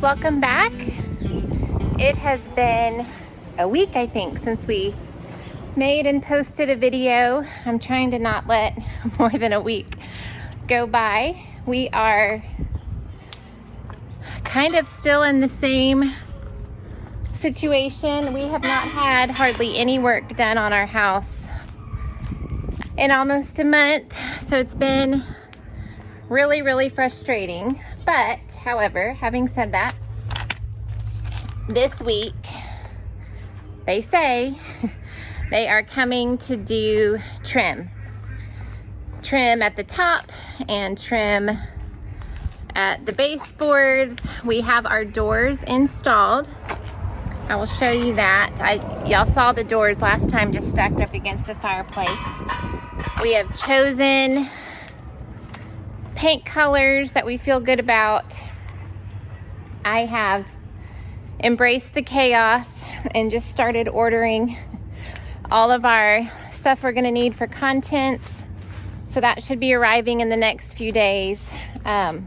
Welcome back. It has been a week, I think, since we made and posted a video. I'm trying to not let more than a week go by. We are kind of still in the same situation. We have not had hardly any work done on our house in almost a month, so it's been really, really frustrating. But, however, having said that, this week, they say they are coming to do trim. Trim at the top and trim at the baseboards. We have our doors installed. I will show you that. Y'all saw the doors last time just stacked up against the fireplace. We have chosen paint colors that we feel good about. I have embraced the chaos and just started ordering all of our stuff we're gonna need for contents. So that should be arriving in the next few days. So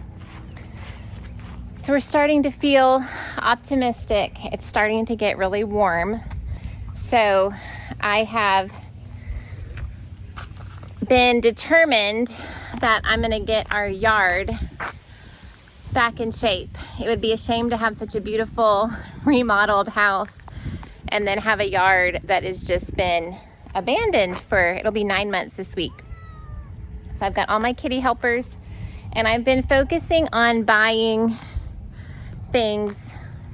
we're starting to feel optimistic. It's starting to get really warm. So I have been determined that I'm gonna get our yard back in shape. It would be a shame to have such a beautiful remodeled house and then have a yard that has just been abandoned for, it'll be 9 months this week. So I've got all my kitty helpers and I've been focusing on buying things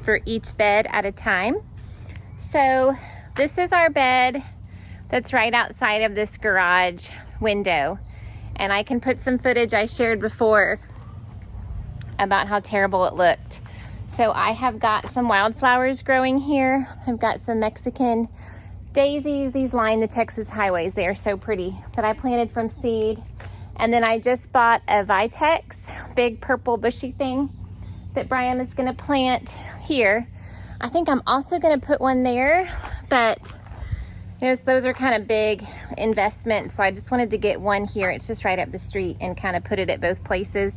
for each bed at a time. So this is our bed that's right outside of this garage window. And I can put some footage I shared before about how terrible it looked. So I have got some wildflowers growing here. I've got some Mexican daisies. These line the Texas highways. They are so pretty that I planted from seed. And then I just bought a Vitex, big purple bushy thing that Brian is gonna plant here. I think I'm also gonna put one there, but those are kind of big investments. So I just wanted to get one here. It's just right up the street and kind of put it at both places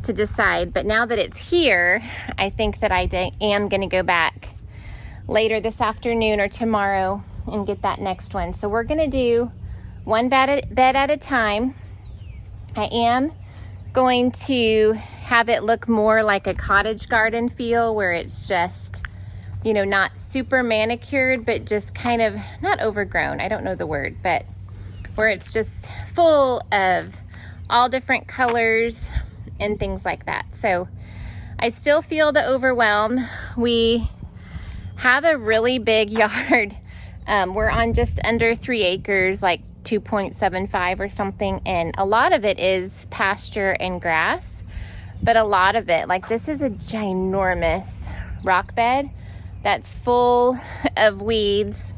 to decide. But now that it's here, I think that I am gonna go back later this afternoon or tomorrow and get that next one. So we're gonna do one bed at a time. I am going to have it look more like a cottage garden feel where it's just, you know, not super manicured, but just kind of not overgrown. I don't know the word, but where it's just full of all different colors and things like that. So I still feel the overwhelm. We have a really big yard. We're on just under 3 acres, like 2.75 or something. And a lot of it is pasture and grass, but a lot of it, like this is a ginormous rock bed that's full of weeds.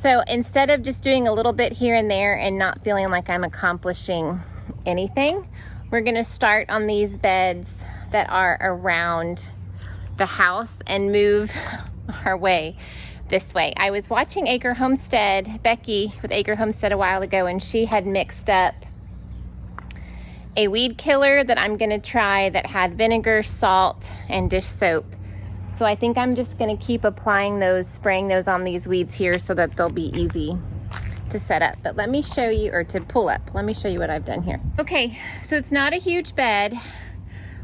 So instead of just doing a little bit here and there and not feeling like I'm accomplishing anything, we're gonna start on these beds that are around the house and move our way this way. I was watching Acre Homestead, Becky with Acre Homestead a while ago, and she had mixed up a weed killer that I'm gonna try that had vinegar, salt, and dish soap. So I think I'm just gonna keep applying those, spraying those on these weeds here so that they'll be easy to set up. But let me show you, or to pull up, let me show you what I've done here. Okay, so it's not a huge bed.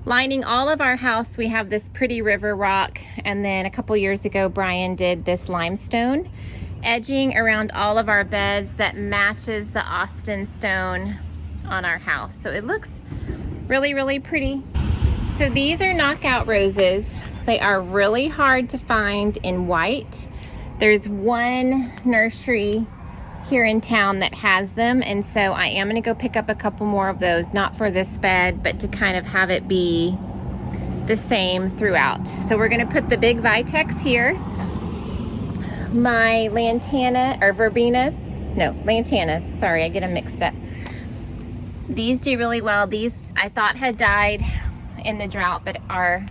Lining all of our house, we have this pretty river rock, and then a couple years ago, Brian did this limestone edging around all of our beds that matches the Austin stone on our house. So it looks really, really pretty. So these are knockout roses. They are really hard to find in white. There's one nursery here in town that has them, and so I am gonna go pick up a couple more of those, not for this bed, but to kind of have it be the same throughout. So we're gonna put the big Vitex here. my lantana, or verbenas. No, lantanas. Sorry, I get them mixed up. These do really well. These I thought had died in the drought, but are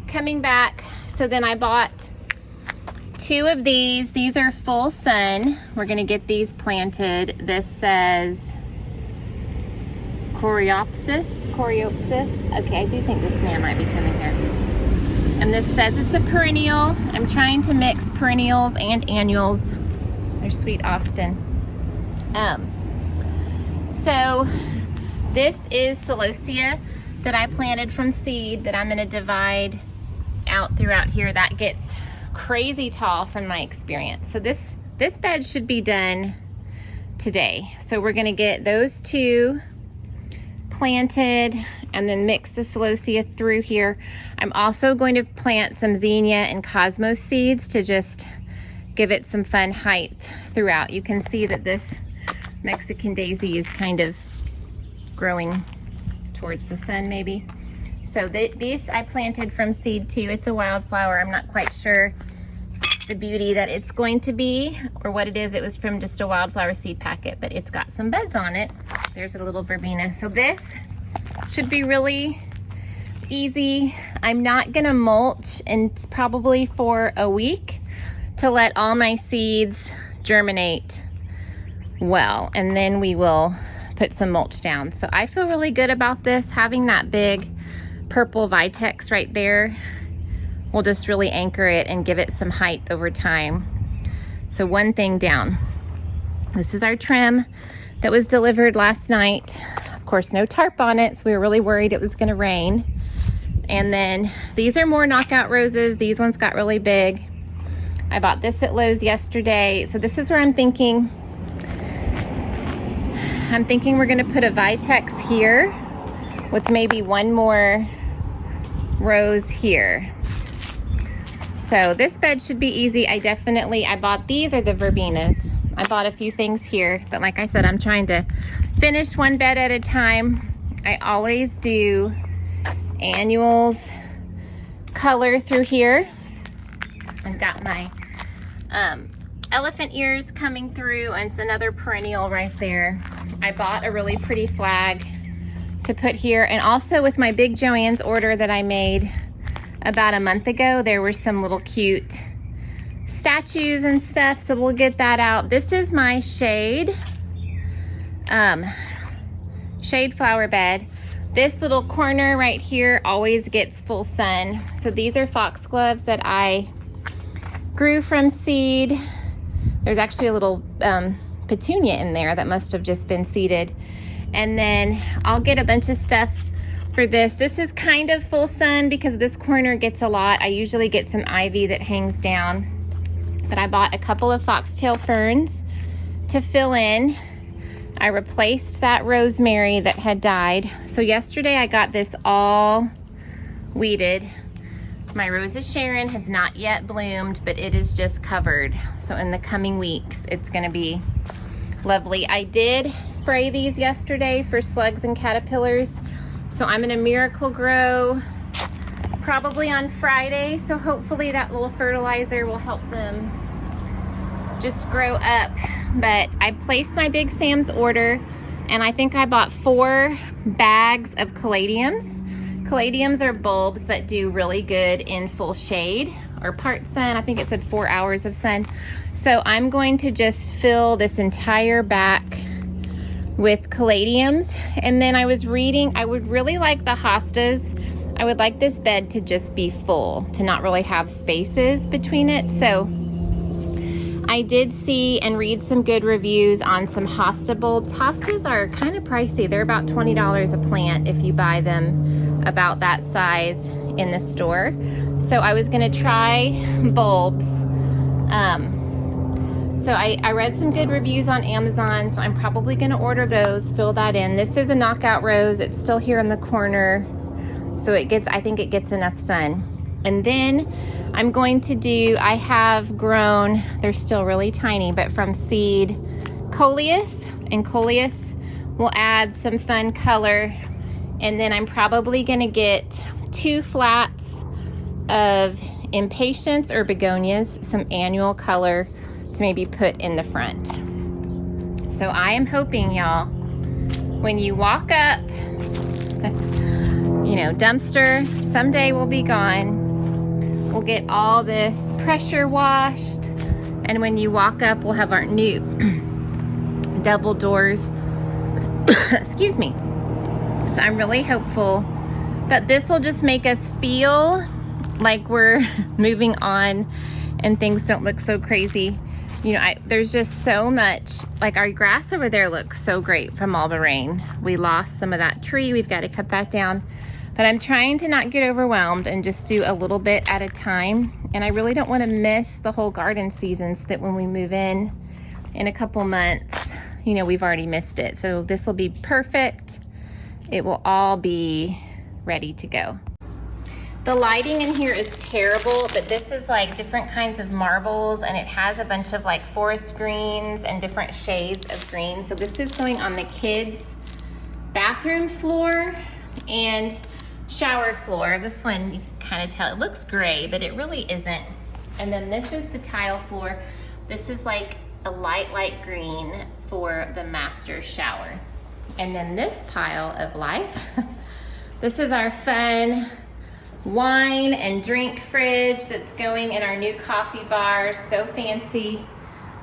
coming back. So then I bought 2 of these. These are full sun. We're gonna get these planted. This says Coreopsis. Okay, I do think this man might be coming here. And this says it's a perennial. I'm trying to mix perennials and annuals. There's sweet Austin. So this is celosia that I planted from seed that I'm gonna divide out throughout here. That gets crazy tall from my experience. So this bed should be done today. So we're gonna get those 2 planted and then mix the celosia through here. I'm also going to plant some zinnia and cosmos seeds to just give it some fun height throughout. You can see that this Mexican daisy is kind of growing towards the sun maybe. So these I planted from seed too. It's a wildflower. I'm not quite sure the beauty that it's going to be or what it is. It was from just a wildflower seed packet, but it's got some buds on it. There's a little verbena. So this should be really easy. I'm not gonna mulch and probably for a week to let all my seeds germinate well, and then we will put some mulch down. So I feel really good about this. Having that big purple vitex right there will just really anchor it and give it some height over time. So one thing down. This is our trim that was delivered last night. Of course, no tarp on it, so we were really worried it was gonna rain. And then these are more knockout roses. These ones got really big. I bought this at Lowe's yesterday. So this is where I'm thinking we're gonna put a vitex here with maybe 1 more rose here. So this bed should be easy. I bought these are the verbenas. I bought a few things here, but like I said, I'm trying to finish 1 bed at a time. I always do annuals color through here. I've got my elephant ears coming through, and it's another perennial right there. I bought a really pretty flag to put here, and also with my Big Joanne's order that I made about a month ago, there were some little cute statues and stuff, so we'll get that out. This is my shade flower bed. This little corner right here always gets full sun. So these are foxgloves that I grew from seed. There's actually a little petunia in there that must have just been seeded. And then I'll get a bunch of stuff for this. This is kind of full sun because this corner gets a lot. I usually get some ivy that hangs down, but I bought a couple of foxtail ferns to fill in. I replaced that rosemary that had died. So yesterday I got this all weeded. My Rose of Sharon has not yet bloomed, but it is just covered. So in the coming weeks, it's gonna be lovely. I did spray these yesterday for slugs and caterpillars. So I'm gonna Miracle Grow probably on Friday. So hopefully that little fertilizer will help them just grow up. But I placed my Big Sam's order, and I think I bought 4 bags of caladiums. Caladiums are bulbs that do really good in full shade or part sun. I think it said 4 hours of sun. So I'm going to just fill this entire back with caladiums. And then I was reading, I would really like the hostas. I would like this bed to just be full, to not really have spaces between it. So I did see and read some good reviews on some hosta bulbs. Hostas are kind of pricey. They're about $20 a plant if you buy them about that size in the store. So I was gonna try bulbs. So I read some good reviews on Amazon, so I'm probably gonna order those, fill that in. This is a knockout rose. It's still here in the corner. So I think it gets enough sun. And then I'm going to do, I have grown, they're still really tiny, but from seed, coleus, and coleus will add some fun color. And then I'm probably gonna get 2 flats of impatiens or begonias, some annual color to maybe put in the front. So I am hoping, y'all, when you walk up, you know, dumpster someday will be gone. We'll get all this pressure washed, and when you walk up, we'll have our new double doors. Excuse me. So I'm really hopeful that this will just make us feel like we're moving on and things don't look so crazy. You know, there's just so much, like our grass over there looks so great from all the rain. We lost some of that tree. We've got to cut that down. But I'm trying to not get overwhelmed and just do a little bit at a time. And I really don't want to miss the whole garden season, so that when we move in a couple months, you know, we've already missed it. So this will be perfect. It will all be ready to go. The lighting in here is terrible, but this is like different kinds of marbles, and it has a bunch of like forest greens and different shades of green. So this is going on the kids' bathroom floor and shower floor. This one, you can kind of tell it looks gray, but it really isn't. And then this is the tile floor. This is like a light green for the master shower. And then this pile of life, this is our fun wine and drink fridge that's going in our new coffee bar. So fancy.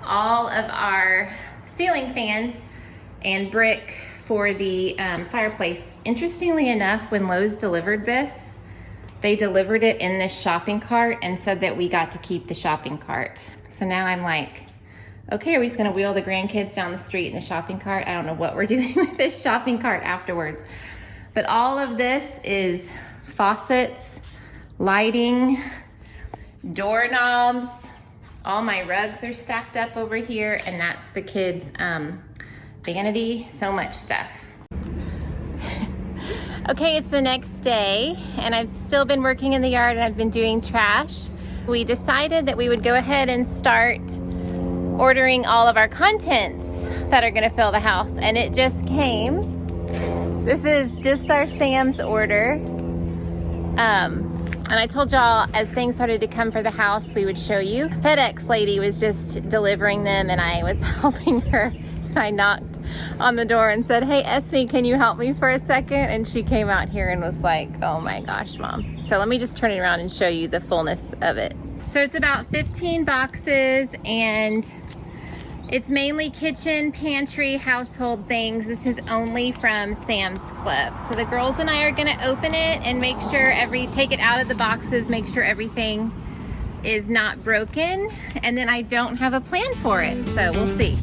All of our ceiling fans and brick for the fireplace. Interestingly enough, when Lowe's delivered this, they delivered it in this shopping cart and said that we got to keep the shopping cart. So now I'm like, okay, are we just gonna wheel the grandkids down the street in the shopping cart? I don't know what we're doing with this shopping cart afterwards. But all of this is faucets, lighting, doorknobs. All my rugs are stacked up over here, and that's the kids' vanity. So much stuff. Okay, it's the next day, and I've still been working in the yard, and I've been doing trash. We decided that we would go ahead and start ordering all of our contents that are gonna fill the house, and it just came. This is just our Sam's order. And I told y'all as things started to come for the house, we would show you. FedEx lady was just delivering them, and I was helping her. I knocked on the door and said, hey, Esme, can you help me for a second? And she came out here and was like, oh my gosh, Mom. So let me just turn it around and show you the fullness of it. So it's about 15 boxes, and it's mainly kitchen, pantry, household things. This is only from Sam's Club. So the girls and I are gonna open it and make sure take it out of the boxes, make sure everything is not broken. And then I don't have a plan for it, so we'll see.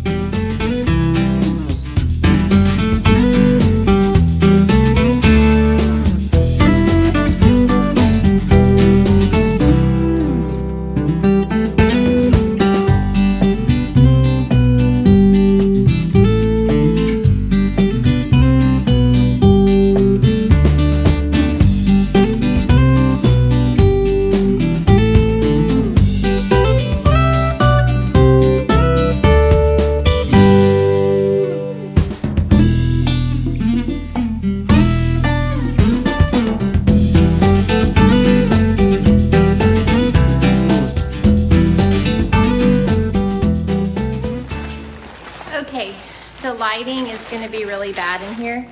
Okay, the lighting is going to be really bad in here.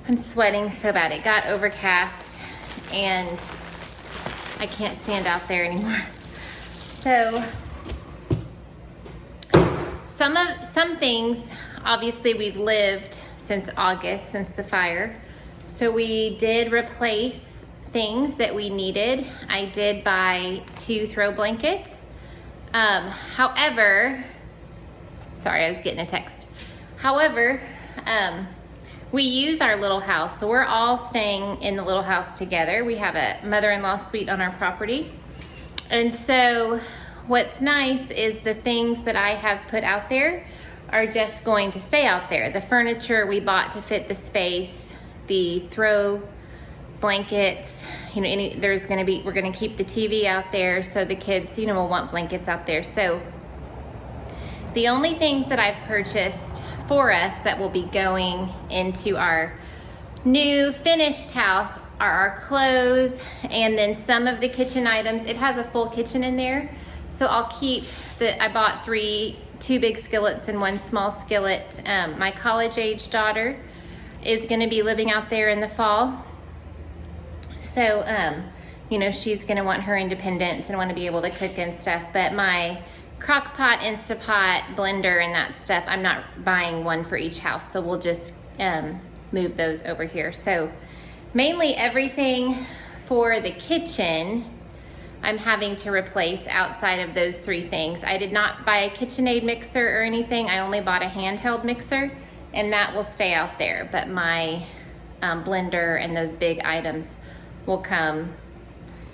I'm sweating so bad. It got overcast and I can't stand out there anymore. So some things, obviously we've lived since August, since the fire. So we did replace things that we needed. I did buy 2 throw blankets. However, sorry, I was getting a text. However, we use our little house. So we're all staying in the little house together. We have a mother-in-law suite on our property. And so what's nice is the things that I have put out there are just going to stay out there. The furniture we bought to fit the space, the throw blankets, you know, we're gonna keep the TV out there so the kids, you know, will want blankets out there. So the only things that I've purchased for us that will be going into our new finished house are our clothes, and then some of the kitchen items. It has a full kitchen in there, so I'll keep I bought two big skillets and one small skillet. My college-age daughter is gonna be living out there in the fall. So, you know, she's gonna want her independence and wanna be able to cook and stuff, but my crock pot, Instapot, blender, and that stuff, I'm not buying one for each house, so we'll just move those over here. So mainly everything for the kitchen, I'm having to replace outside of those 3 things. I did not buy a KitchenAid mixer or anything. I only bought a handheld mixer, and that will stay out there, but my blender and those big items will come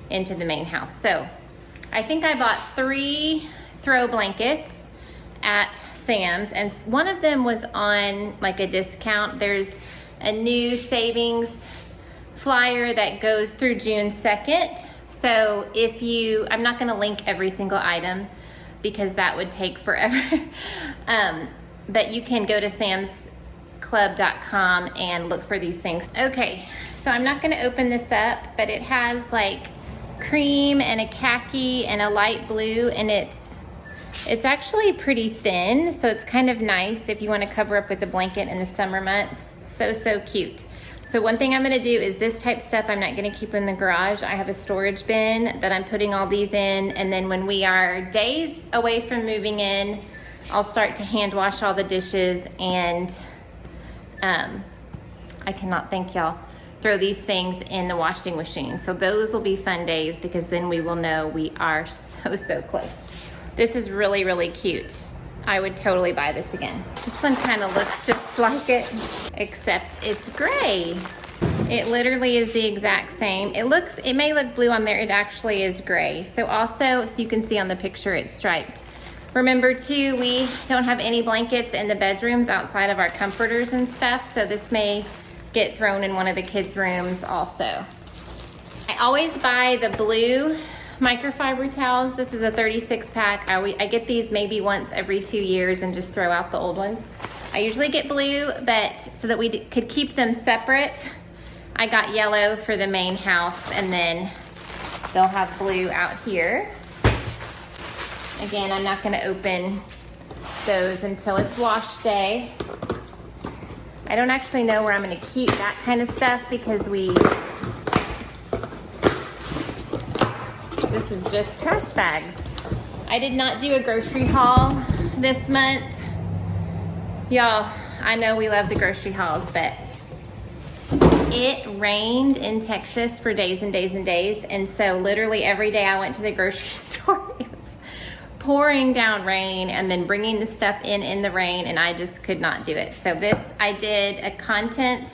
into the main house. So I think I bought 3 throw blankets at Sam's, and one of them was on like a discount. There's a new savings flyer that goes through June 2nd. So if I'm not gonna link every single item because that would take forever. But you can go to samsclub.com and look for these things. Okay, so I'm not gonna open this up, but it has like cream and a khaki and a light blue, and it's actually pretty thin, so it's kind of nice if you want to cover up with a blanket in the summer months. So cute. So one thing I'm going to do is this type stuff I'm not going to keep in the garage. I have a storage bin that I'm putting all these in, and then when we are days away from moving in, I'll start to hand wash all the dishes, and I cannot thank y'all, throw these things in the washing machine. So those will be fun days because then we will know we are so close. This is really cute. I would totally buy this again. This one kind of looks just like it, except it's gray. It literally is the exact same. It may look blue on there, it actually is gray. So you can see on the picture it's striped. Remember too, we don't have any blankets in the bedrooms outside of our comforters and stuff, so this may get thrown in one of the kids' rooms also. I always buy the blue microfiber towels. This is a 36 pack. I get these maybe once every 2 years and just throw out the old ones. I usually get blue, but so that we could keep them separate, I got yellow for the main house, and then they'll have blue out here. Again, I'm not gonna open those until it's wash day. I don't actually know where I'm gonna keep that kind of stuff because this is just trash bags. I did not do a grocery haul this month. Y'all, I know we love the grocery hauls, but it rained in Texas for days and days and days. And so literally every day I went to the grocery store, it was pouring down rain and then bringing the stuff in the rain, and I just could not do it. So I did a contents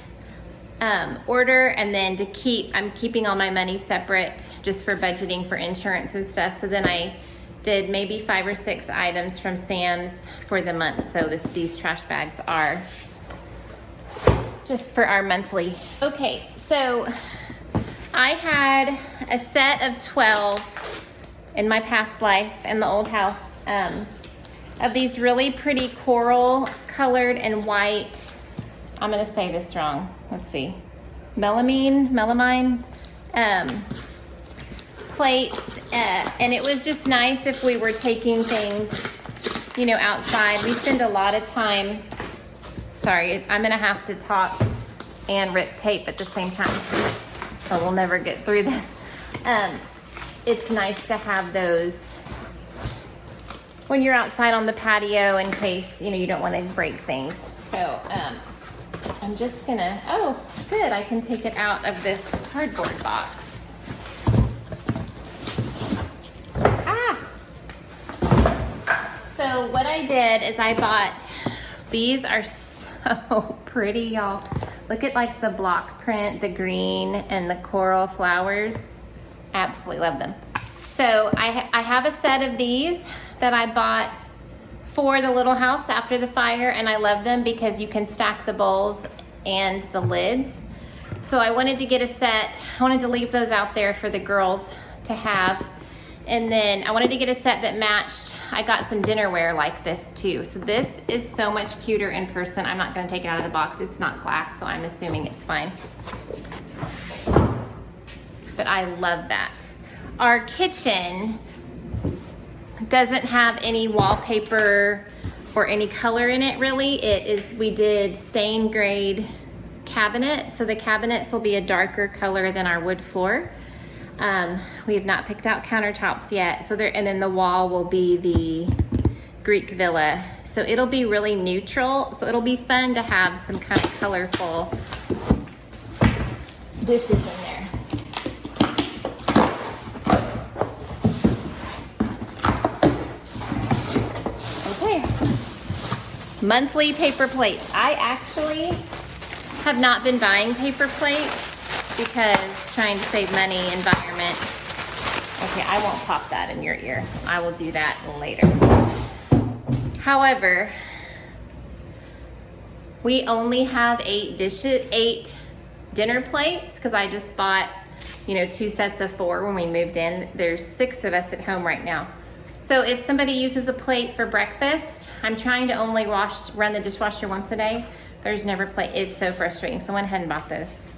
order, and then I'm keeping all my money separate just for budgeting for insurance and stuff. So then I did maybe 5 or 6 items from Sam's for the month. So these trash bags are just for our monthly. Okay, so I had a set of 12 in my past life in the old house of these really pretty coral colored and white, I'm gonna say this wrong, let's see, melamine plates, and it was just nice if we were taking things, you know, outside. We spend a lot of time, sorry, I'm gonna have to talk and rip tape at the same time, so we'll never get through this. It's nice to have those when you're outside on the patio in case, you know, you don't want to break things. So I'm just gonna, oh good, I can take it out of this cardboard box. So what I did is I bought, these are so pretty, y'all. Look at like the block print, the green and the coral flowers. Absolutely love them. So I have a set of these that I bought for the little house after the fire, and I love them because you can stack the bowls and the lids. So I wanted to get a set. I wanted to leave those out there for the girls to have. And then I wanted to get a set that matched. I got some dinnerware like this too. So this is so much cuter in person. I'm not gonna take it out of the box. It's not glass, so I'm assuming it's fine. but I love that. Our kitchen doesn't have any wallpaper or any color in it really. We did stain grade cabinet, so the cabinets will be a darker color than our wood floor. We have not picked out countertops yet, and then the wall will be the Greek villa. So it'll be really neutral, so it'll be fun to have some kind of colorful dishes in there. Okay, monthly paper plates. I actually have not been buying paper plates because trying to save money, environment. Okay, I won't pop that in your ear. I will do that later. However, we only have 8 dinner plates because I just bought, 2 sets of 4 when we moved in. There's 6 of us at home right now. So if somebody uses a plate for breakfast, I'm trying to only run the dishwasher once a day. There's never plate. It's so frustrating. So I went ahead and bought this.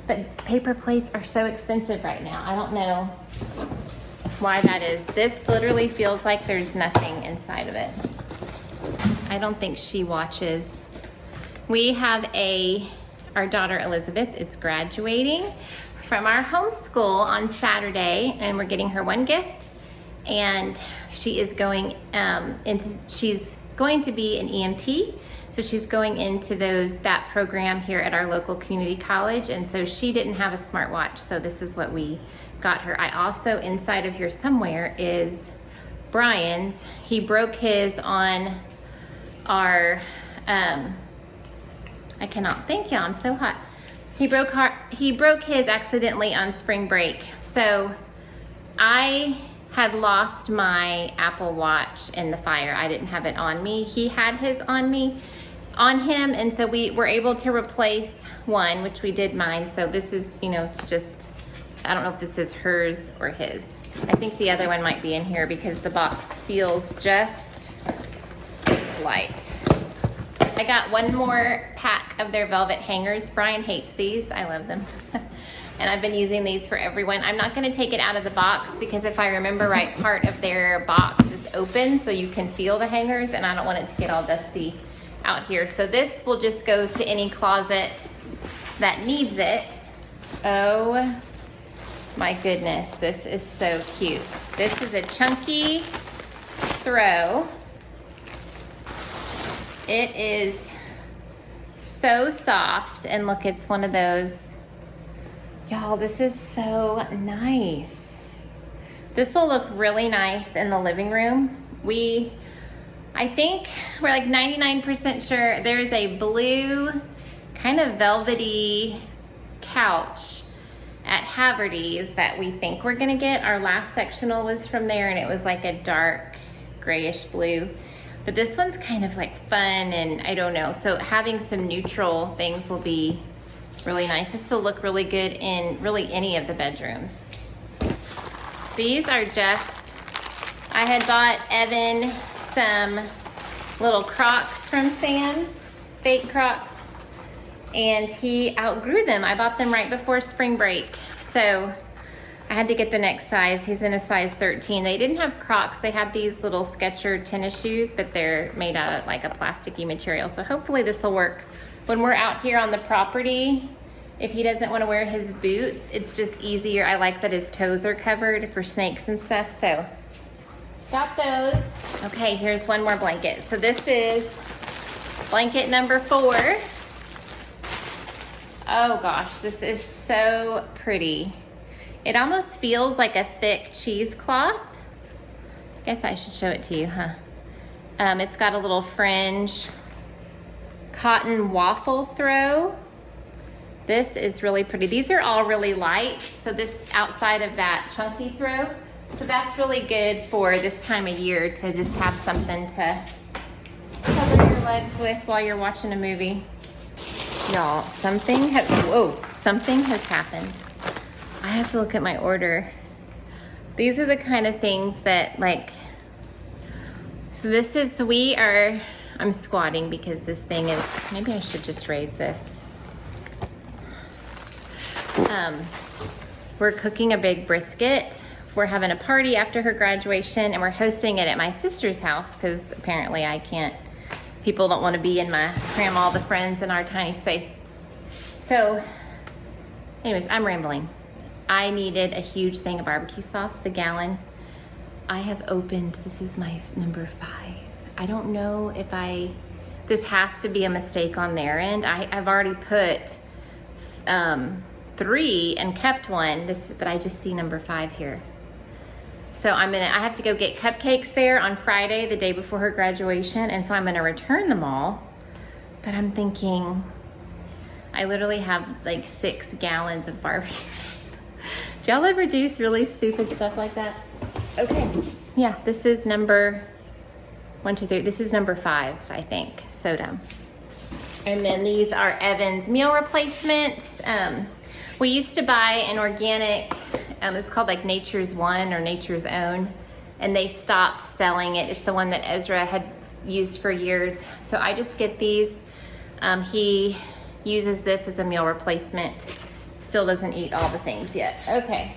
But paper plates are so expensive right now. I don't know why that is. This literally feels like there's nothing inside of it. I don't think she watches. We have our daughter Elizabeth is graduating from our homeschool on Saturday, and we're getting her one gift. And she is going she's going to be an EMT. So she's going into that program here at our local community college, and so she didn't have a smartwatch, so this is what we got her. I also, inside of here somewhere, is Brian's. He broke his on our, I cannot think, y'all, I'm so hot. He broke his accidentally on spring break. So I had lost my Apple Watch in the fire. I didn't have it on me. He had his on him, and so we were able to replace one, which we did mine. So this is, it's just, I don't know if this is hers or his. I think the other one might be in here because the box feels just light. I got one more pack of their velvet hangers. Brian hates these. I love them. And I've been using these for everyone. I'm not gonna take it out of the box because if I remember right, part of their box is open so you can feel the hangers, and I don't want it to get all dusty out here. So this will just go to any closet that needs it. Oh my goodness, this is so cute. This is a chunky throw. It is so soft, and look, it's one of those, y'all, this is so nice. This will look really nice in the living room. I think we're like 99% sure there's a blue kind of velvety couch at Haverty's that we think we're gonna get. Our last sectional was from there, and it was like a dark grayish blue. But this one's kind of like fun, and I don't know. So having some neutral things will be really nice. This will look really good in really any of the bedrooms. These are just, I had bought Evan some little Crocs from Sam's, fake Crocs, and he outgrew them. I bought them right before spring break, so I had to get the next size. He's in a size 13. They didn't have Crocs. They had these little Skechers tennis shoes, but they're made out of like a plasticky material. So hopefully this will work when we're out here on the property. If he doesn't want to wear his boots, it's just easier. I like that his toes are covered for snakes and stuff, so got those. Okay, here's one more blanket. So this is blanket number 4. Oh gosh, this is so pretty. It almost feels like a thick cheesecloth. I guess I should show it to you, huh? It's got a little fringe cotton waffle throw. This is really pretty. These are all really light, so this outside of that chunky throw. So that's really good for this time of year to just have something to cover your legs with while you're watching a movie. Y'all, something has happened. I have to look at my order. These are the kind of things that so this is, I'm squatting because this thing is, maybe I should just raise this. we're cooking a big brisket. We're having a party after her graduation, and we're hosting it at my sister's house because apparently people don't want to be in my cram all the friends in our tiny space. So anyways, I'm rambling. I needed a huge thing of barbecue sauce, the gallon. I have opened, this is my number 5. I don't know if this has to be a mistake on their end. I've already put 3 and kept 1, but I just see number 5 here. So I have to go get cupcakes there on Friday, the day before her graduation, and so I'm gonna return them all. But I'm thinking, I literally have like 6 gallons of barbecue. Do y'all ever do really stupid stuff like that? Okay, yeah, this is number 1, 2, 3. This is number 5, I think, soda. And then these are Evan's meal replacements. We used to buy an organic, it's called like Nature's One or Nature's Own, and they stopped selling it. It's the one that Ezra had used for years. So I just get these. He uses this as a meal replacement. Still doesn't eat all the things yet. Okay.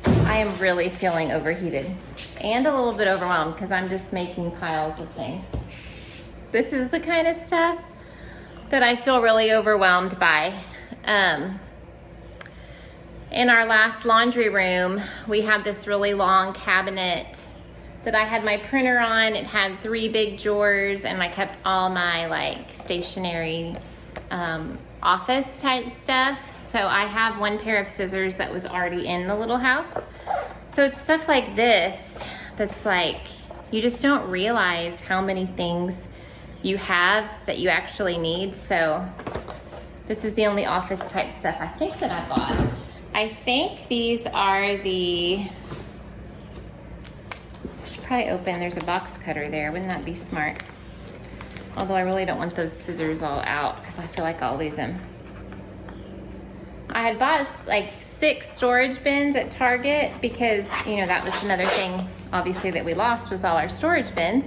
I am really feeling overheated and a little bit overwhelmed because I'm just making piles of things. This is the kind of stuff that I feel really overwhelmed by. In our last laundry room, we had this really long cabinet that I had my printer on. It had 3 big drawers, and I kept all my like stationery office type stuff. So I have 1 pair of scissors that was already in the little house. So it's stuff like this that's like, you just don't realize how many things you have that you actually need. So this is the only office type stuff I think that I bought. I think these are I should probably open, there's a box cutter there. Wouldn't that be smart? Although I really don't want those scissors all out because I feel like I'll lose them. I had bought like 6 storage bins at Target because, you know, that was another thing obviously that we lost was all our storage bins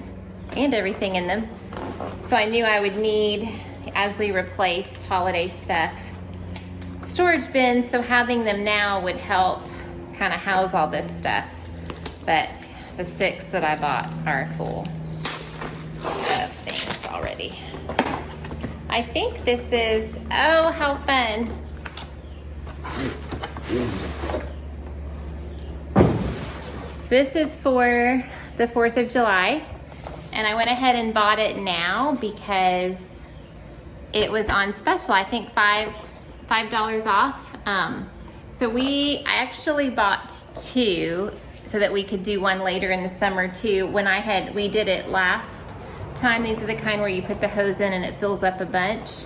and everything in them. So I knew I would need, as we replaced holiday stuff, storage bins, so having them now would help kind of house all this stuff. But the 6 that I bought are full of things already. I think this is, oh, how fun. This is for the 4th of July, and I went ahead and bought it now because it was on special. I think $5 off. So I actually bought 2 so that we could do one later in the summer too. When we did it last time, these are the kind where you put the hose in and it fills up a bunch.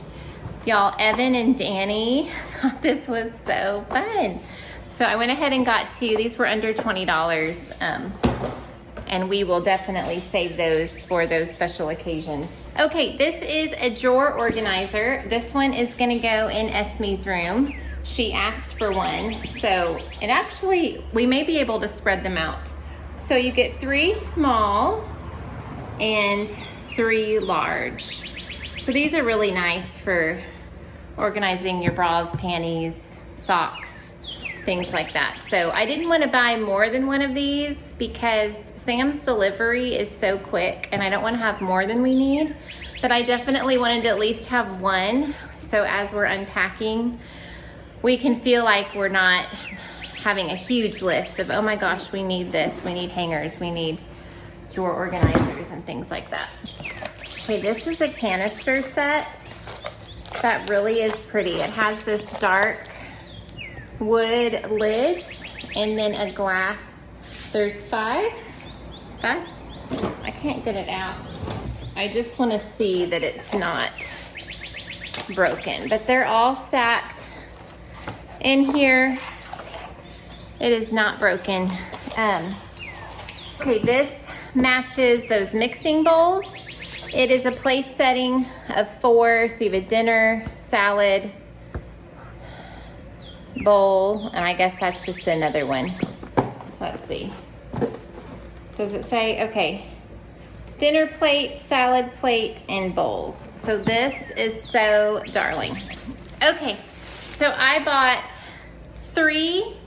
Y'all, Evan and Danny thought this was so fun. So I went ahead and got 2. These were under $20. And we will definitely save those for those special occasions. Okay, this is a drawer organizer. This one is gonna go in Esme's room. She asked for one. So it actually, we may be able to spread them out. So you get 3 small and 3 large. So these are really nice for organizing your bras, panties, socks, things like that. So I didn't want to buy more than one of these because Sam's delivery is so quick and I don't want to have more than we need, but I definitely wanted to at least have one. So as we're unpacking, we can feel like we're not having a huge list of, oh my gosh, we need this, we need hangers, we need drawer organizers and things like that. Okay, this is a canister set that really is pretty. It has this dark wood lid and then a glass. There's 5. I can't get it out. I just want to see that it's not broken, but they're all stacked in here. It is not broken. Okay, this matches those mixing bowls. It is a place setting of 4, so you have a dinner, salad, bowl, and I guess that's just another one. Let's see. Does it say? Okay. Dinner plate, salad plate, and bowls. So this is so darling. Okay, so I bought 3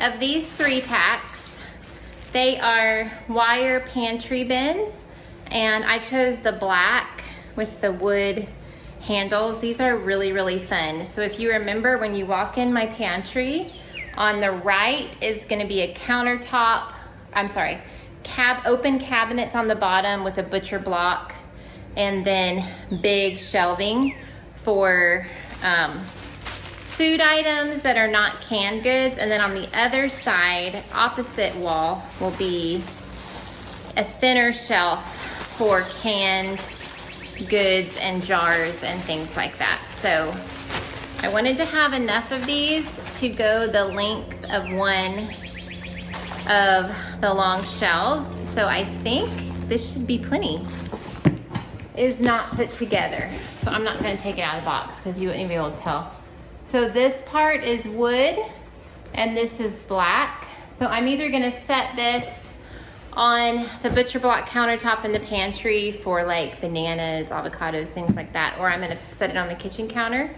of these 3-packs. They are wire pantry bins, and I chose the black with the wood handles. These are really, really fun. So if you remember, when you walk in my pantry, on the right is gonna be a countertop, open cabinets on the bottom with a butcher block, and then big shelving for food items that are not canned goods. And then on the other side, opposite wall, will be a thinner shelf for canned goods and jars and things like that. So I wanted to have enough of these to go the length of one of the long shelves. So I think this should be plenty. It is not put together, so I'm not going to take it out of the box because you wouldn't even be able to tell. So this part is wood and this is black. So I'm either going to set this on the butcher block countertop in the pantry for like bananas, avocados, things like that, or I'm going to set it on the kitchen counter.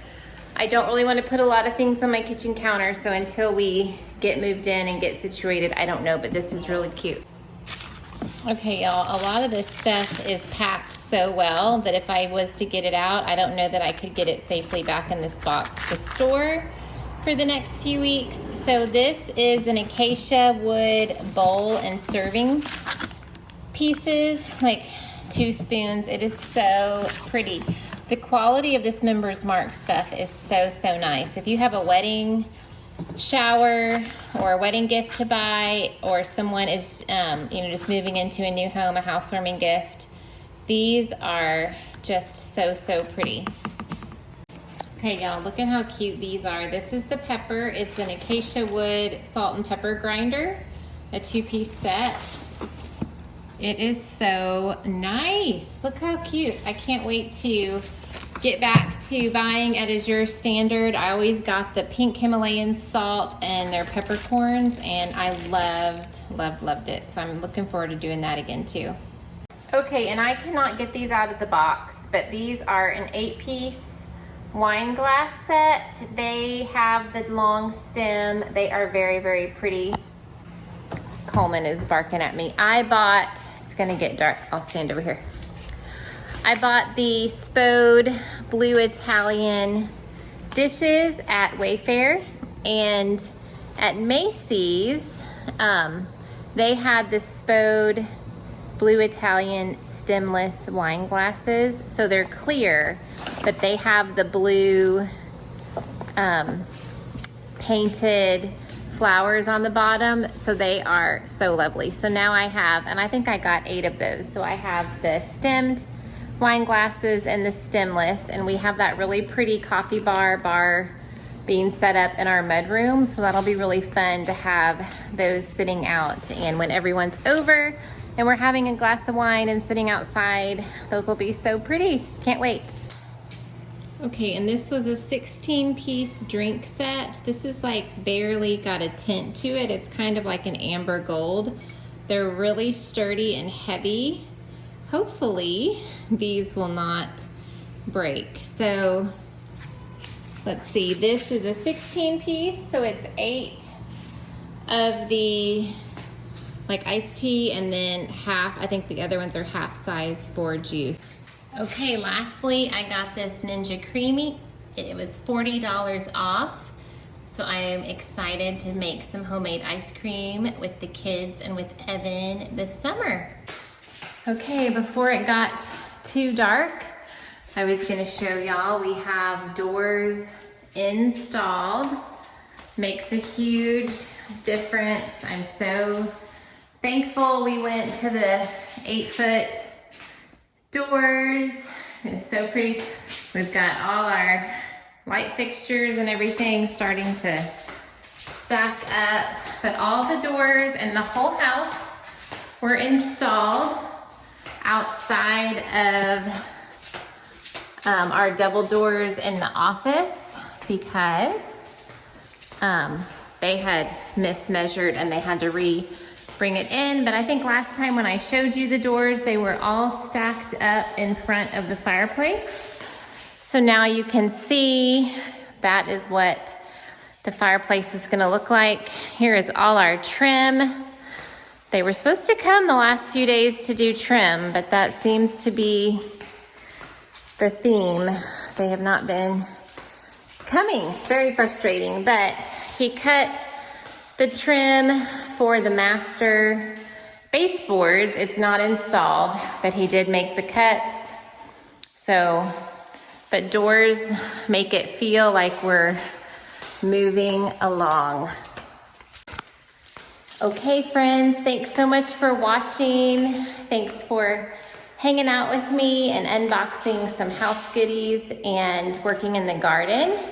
I don't really want to put a lot of things on my kitchen counter, so until we get moved in and get situated, I don't know, but this is really cute. Okay, y'all, a lot of this stuff is packed so well that if I was to get it out, I don't know that I could get it safely back in this box to store for the next few weeks. So this is an acacia wood bowl and serving pieces, like 2 spoons. It is so pretty. The quality of this Members Mark stuff is so, so nice. If you have a wedding shower or a wedding gift to buy, or someone is just moving into a new home, a housewarming gift, these are just so, so pretty. Okay, y'all, look at how cute these are. This is the pepper. It's an acacia wood salt and pepper grinder, a 2-piece set. It is so nice. Look how cute. I can't wait to get back to buying at Azure Standard. I always got the pink Himalayan salt and their peppercorns, and I loved it. So I'm looking forward to doing that again too. Okay, and I cannot get these out of the box, but these are an 8-piece wine glass set. They have the long stem. They are very, very pretty. Coleman is barking at me. It's gonna get dark. I'll stand over here. I bought the Spode Blue Italian dishes at Wayfair, and at Macy's, they had the Spode Blue Italian stemless wine glasses. So they're clear, but they have the blue painted flowers on the bottom, so they are so lovely. So now I have, and I think I got 8 of those. So I have the stemmed wine glasses and the stemless, and we have that really pretty coffee bar being set up in our mudroom. So that'll be really fun to have those sitting out, and when everyone's over and we're having a glass of wine and sitting outside, those will be so pretty. Can't wait. Okay, and this was a 16-piece drink set. This is like barely got a tint to it. It's kind of like an amber gold. They're really sturdy and heavy. Hopefully these will not break. So let's see, this is a 16-piece, so it's 8 of the like iced tea, and then half, I think the other ones are half size for juice. Okay, lastly, I got this Ninja Creamy. It was $40 off. So I am excited to make some homemade ice cream with the kids and with Evan this summer. Okay, before it got too dark, I was gonna show y'all, we have doors installed. Makes a huge difference. I'm so thankful we went to the 8-foot doors. It's so pretty. We've got all our light fixtures and everything starting to stack up, but all the doors and the whole house were installed outside of our double doors in the office because they had mismeasured and they had to bring it in. But I think last time when I showed you the doors, they were all stacked up in front of the fireplace. So now you can see that is what the fireplace is gonna look like. Here is all our trim. They were supposed to come the last few days to do trim, but that seems to be the theme. They have not been coming. It's very frustrating, but he cut the trim for the master baseboards. It's not installed, but he did make the cuts. So, but doors make it feel like we're moving along. Okay, friends, thanks so much for watching. Thanks for hanging out with me and unboxing some house goodies and working in the garden.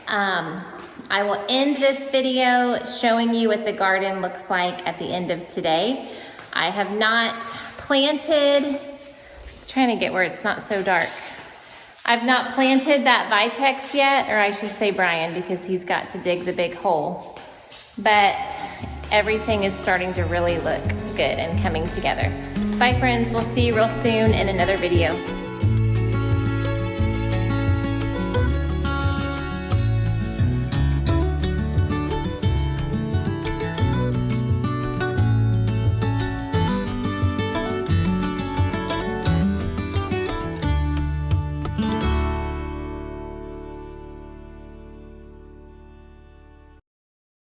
I will end this video showing you what the garden looks like at the end of today. I have not planted, trying to get where it's not so dark. I've not planted that Vitex yet, or I should say Brian, because he's got to dig the big hole. But everything is starting to really look good and coming together. Bye friends, we'll see you real soon in another video.